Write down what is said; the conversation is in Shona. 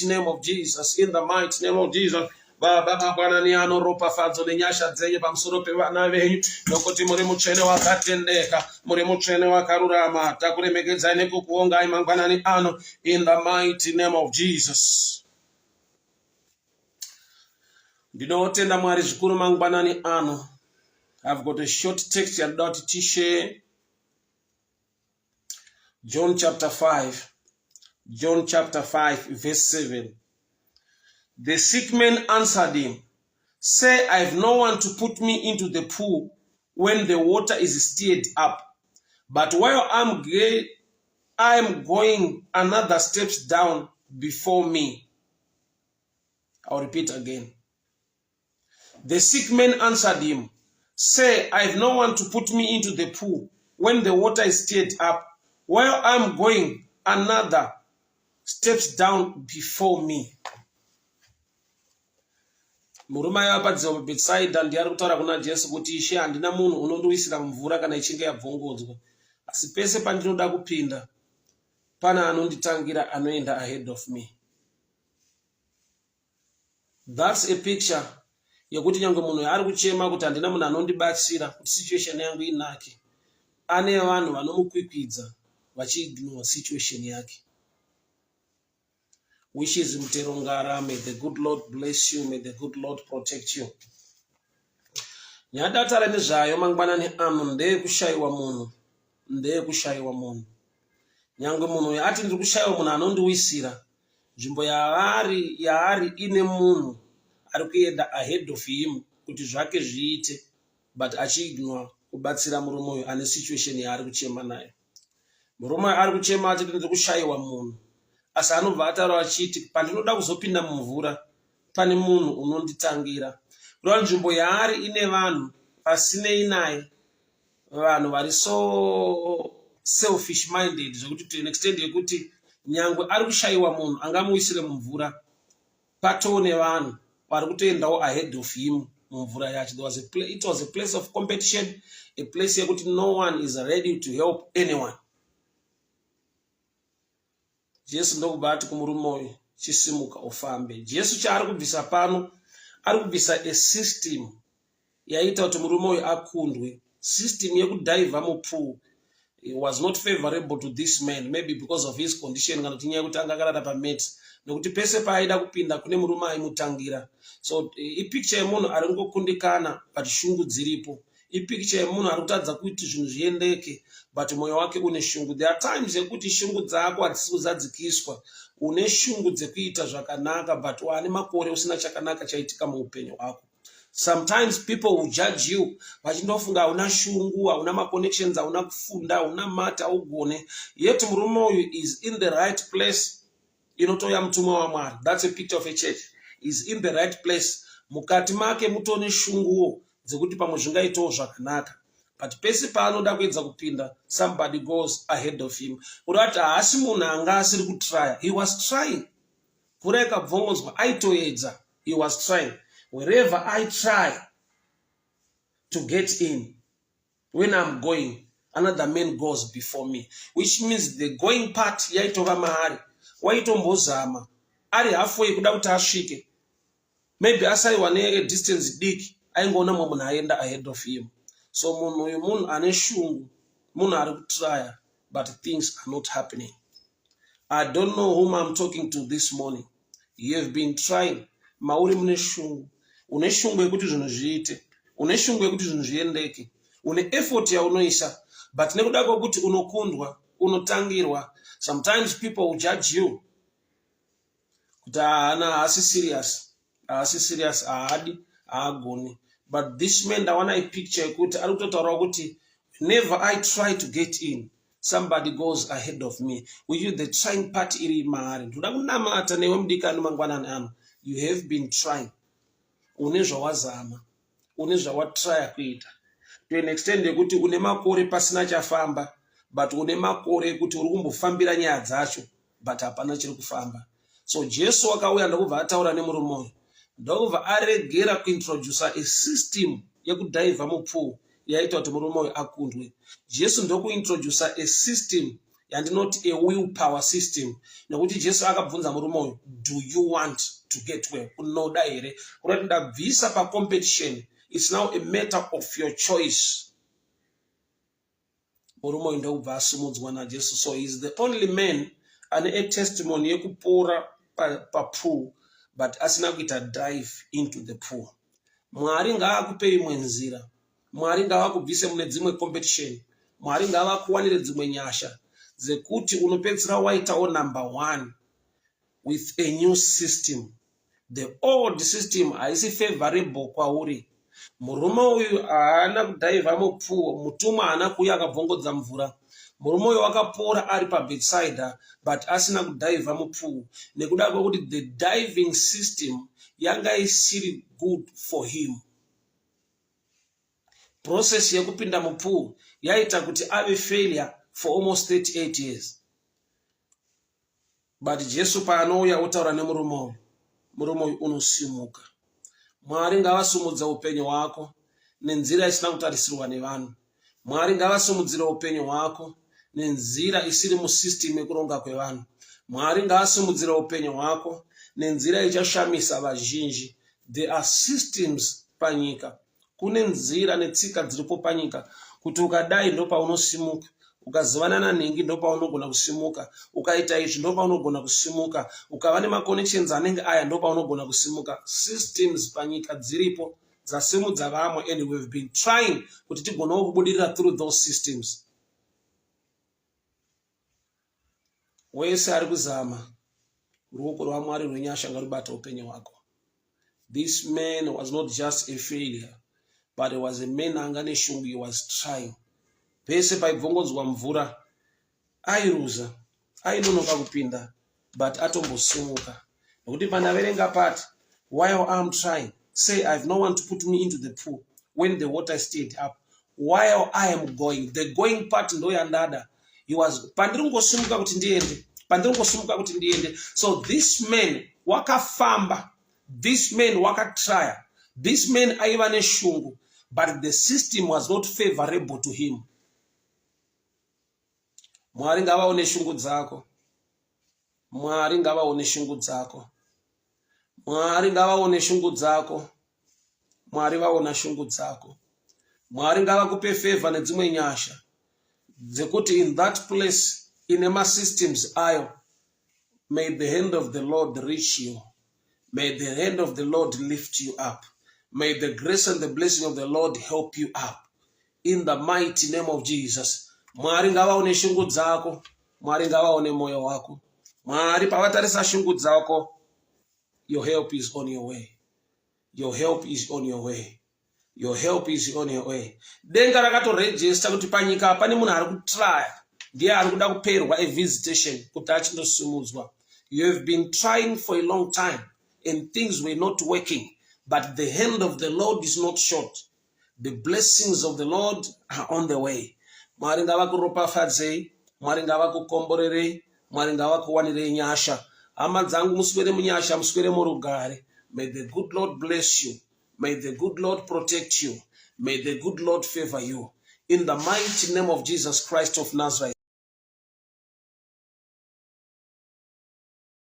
mighty name of Jesus. In the mighty name of Jesus. Baba mangwanani ano ropa fadzo nenyasha dzenye pamusoro pevana venyu nokuti muri mutsvene wakatendeka, muri mutsvene wakarurama. Takuremekedzai nekukuongai mangwanani ano in the mighty name of Jesus. Ndinotenda Mwari zvikuru mangwanani ano. I've got a short text about Tishe. John chapter 5. John chapter 5 verse 7. The sick man answered him, "Say, I have no one to put me into the pool when the water is stirred up. But while I am going, another steps down before me." I'll repeat again. The sick man answered him, "Say, I have no one to put me into the pool when the water is stirred up. While I am going, another steps down before me." Murume aivapadziwa paBhetsaida ndiari kutaura kuna Jesu kuti, "Ishe, handina munhu unondiwisira mvura kana ichinge yabvongodzwa. Asi pese pandinoda kupinda, pana anonditangira anoenda ahead of me." That's a picture yekuti nyange munhu ari kuchema kuti handina munhu anondibatsira kuti situation yangu inake, ane vanhu vanomukwikwidza vachiignore situation yake. Wishes mutero ngara. May the good Lord bless you. May the good Lord protect you. Nyadatara nezvayo mangwanani ano ndeyekushayiwa munhu. Ndeyekushayiwa munhu. Nyange munhu ati ndiri kushayiwa munhu anondiwisira, nzvimbo yaari ine munhu ari kuenda ahead of him kuti zvake zviite, but achiignore kubatsira murume uyu ane situation yaari kuchema nayo. Murume ari kuchema ati ndiri kushayiwa munhu, asi anobva ataura achiti pandinoda kuzopinda mumvura pane munhu unonditangira. Kureva nzvimbo yaari ine vanhu pasinei naye, vanhu vari so selfish minded zvekuti to an extent yekuti nyangwe ari kushayiwa munhu angamuwisire mumvura, patoo nevanhu vari kutoendawo ahead of him mumvura yacho. It was a place of competition, a place yekuti no one is ready to help anyone. Jesu ndokubva ati kumurume uyu, "Chisimuka ufambe." Jesu chaari kubvisa pano, ari kubvisa a system yaita kuti murume uyu akundwe. System yekudhaivha mupool was not favorable to this man, maybe because of his condition, kana kuti nyaya yekuti anga akarara pameti, nokuti pese paaida kupinda kune murume aimutangira. So ipicture yemunhu ari kungokundikana but shungu dziripo. Ipicture yemunhu ari kutadza kuti zvinhu zviendeke but mwoyo wake une shungu. There are times yekuti shungu dzako hadzisi kuzadzikiswa, une shungu dzekuita zvakanaka but waane makore usina chakanaka chaitika muupenyu hwako. Sometimes people will judge you vachindofunga hauna shungu, hauna maconnections, hauna kufunda, hauna mata, haugone. Yet murume uyu is in the right place. Inotoya mutumwa waMwari. That's a picture of a church. Is in the right place. Mukati make mutone shunguwo dzekuti pamwe zvingaitawo zvakanaka. But pese paanoda kuedza kupinda, somebody goes ahead of him. Urati haasi munhu anga asiri kutrya. He was trying. Mvura ikabvongodzwa aitoedza. He was trying. Wherever I try to get in, when I'm going, another man goes before me. Which means the going part yaitova mahari. Waitombozama. Ari halfway kuda kuti asvike. Maybe asaiwa ne distance diki, aingoona mumwe munhu aenda ahead of him. So munhu uyu munhu ane shungu, munhu ari kutrya, but things are not happening. I don't know whom I'm talking to this morning. You have been trying. Mauri mune shungu. Une shungu yekuti zvinhu zviite. Une shungu yekuti zvinhu zviendeke. Une effort yaunoisa. But nekuda kwokuti unokundwa, unotangirwa. Sometimes people will judge you. Kuti haasi serious. Haasi serious, haadi, haagoni. But this man ndawana ipicture yekuti ari kutotaura kuti whenever I try to get in, somebody goes ahead of me. With you the trying part iri mahari. Ndoda kunamata newe mudikani mangwanani ano. You have been trying. Une zvawazama. Une zvawatrya kuita. To an extent yekuti une makore pasina chafamba, but une makore yekuti uri kumbofambira nyaya dzacho, but hapana chiri kufamba. So Jesu wakauya ndokubva ataura nemurume uyu. Ndokubva aregera kuintroduce a system yekudhaivha mupool yaita kuti murume uyu akundwe. Jesu ndokuintroduce a system yandinoti a willpower system. Nekuti Jesu akabvunza murume uyu, do you want to get well? Unoda here? Kurati ndabvisa pa competition. It's now a matter of your choice. Murume uyu ndokubva asumudzwa naJesu. So he is the only man ane a testimony yekupora pa pool, but asina kuita dive into the pool. Mwari ngaakupe imwe nzira. Mwari ngavakubvise mune dzimwe competition. Mwari ngavakuwanire dzimwe nyasha dzekuti unopedzera waitawo number 1 with a new system. The old system haisi favorable kwauri. Murume uyu haana kudhaiva mupfuwo, mutumwa haana kuuya akabvongodza mvura. Murume uyu wakapora ari pabedside, but asina kudhaiva mupfuwo nekuda kwekuti the diving system yanga isiri good for him. Process yekupinda mupfuwo yaita kuti ave failure for almost 38 years. But Jesu paanouya otaura nemurume uyu unosimuka. Mwari ngavasumudza upenyu hwako nenzira isina kutarisirwa nevanhu. Mwari ngavasumudzire upenyu hwako nenzira isiri musystem yekuronga kwevanhu. Mwari ngavasumudzire upenyu hwako nenzira ichashamisa vazhinji. There are systems panyika. Kune nzira netsika dziripo panyika kuti ukadai ndo paunosimuka. Ukazivana nanhingi ndo paunogona kusimuka. Ukaita izvi ndo paunogona kusimuka. Ukava nemaconnections anenge aya ndo paunogona kusimuka. Systems panyika dziripo dzasimudza vamwe, and we've been trying kuti tigonawo kubudirira through those systems. Wese ari kuzama, ruoko rwaMwari rwenyasha ngarubata upenyu hwako. This man was not just a failure, but he was a man anga neshungu. He was trying. Pese paibvongodzwa mvura airuza, ainonoka kupinda, but atombosimuka. Nekuti pandaverenga pati, while I'm trying, say I have no one to put me into the pool when the water stayed up. While I am going, the going part ndo yandada. He was pandirungosimuka kuti ndiende. So this man wakafamba, this man wakatrya, this man aiva neshungu, but the system was not favorable to him. Mwari ngavaone shungu dzako. Mwari ngavaone shungu dzako. Mwari ngavaone shungu dzako. Mwari vaona shungu dzako. Mwari ngavakupe favor nedzimwe nyasha dzekuti in that place in ema systems ayo, may the hand of the Lord reach you. May the hand of the Lord lift you up. May the grace and the blessing of the Lord help you up. In the mighty name of Jesus. Mwari ngavaone shungu dzako. Mwari ngavaone moyo wako. Mwari pavatarisa shungu dzako, your help is on your way. Your help is on your way. Your help is on your way. Denga rakatorejesta kuti panyika pane munhu ari kutrya, ndiye ari kuda kuperwa a visitation kuti achindosimudzwa. You have been trying for a long time and things were not working, but the hand of the Lord is not short. The blessings of the Lord are on the way. Mwari ngavakuropafadzei, Mwari ngavakukomborerei, Mwari ngavakuwanirei nyasha. Hama dzangu muswere munyasha, muswere murugare. May the good Lord bless you. May the good Lord protect you. May the good Lord favor you. In the mighty name of Jesus Christ of Nazareth.